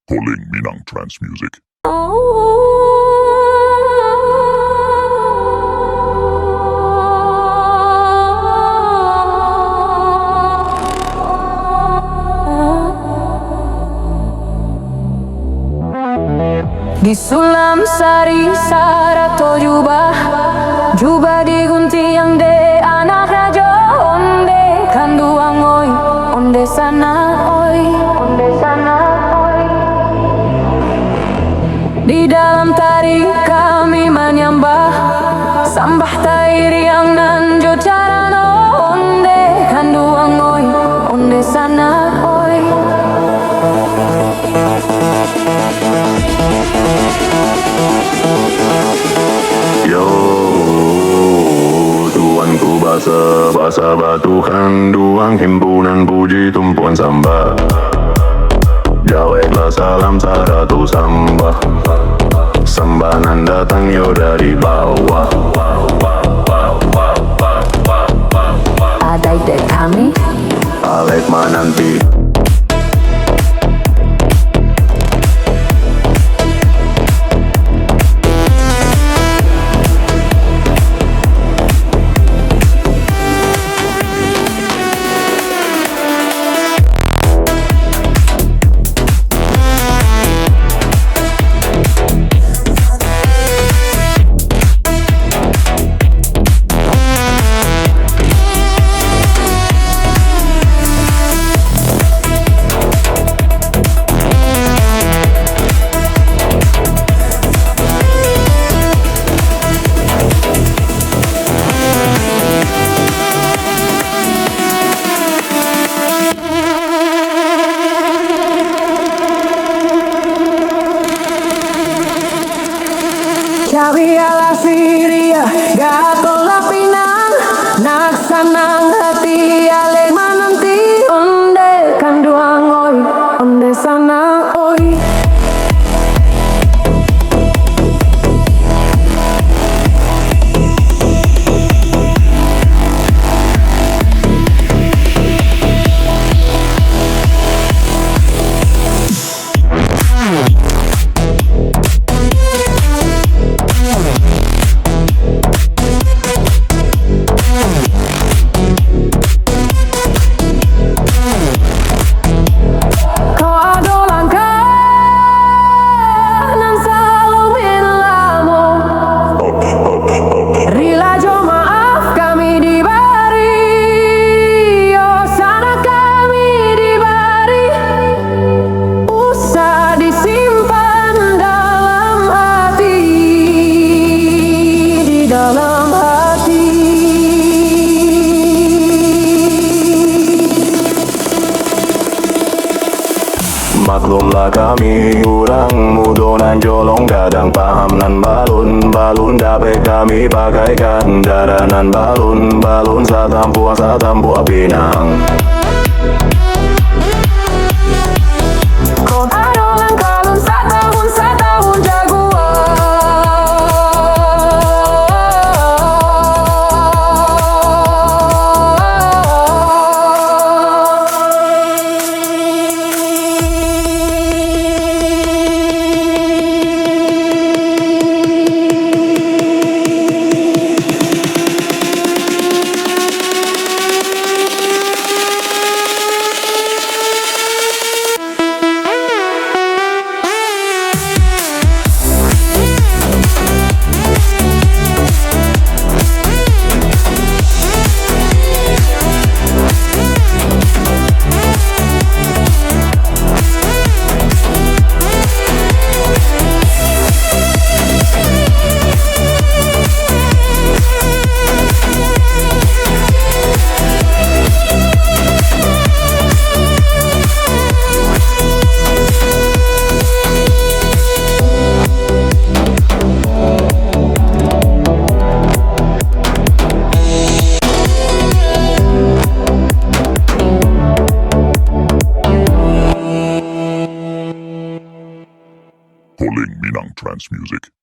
Calling Minang Trance Music. Di sulam sari sarato jubah digunting de anak raja onde kanduang oi onde sana oi. Di dalam tari kami menyembah sambah tairi yang nanjo carano onde kanduang oi onde sana oi. Yo, tuanku basa batuhan, duang himpunan puji tumpuan samba. Jawablah salam saratu samba, sambanan datang yo dari bawah. Ada ide kami Alek Mananti. Cabi ala Syria, gato la pinang, naksanang hati ale mananti, onde kanduang oi, onde sana oi. Maklumlah kami urang mudonan jolong gadang paham nan balun dapat kami pakaikan daranan balun satampu pinang. Adolan kalun satahun jaguar. Calling Minang Trance Music.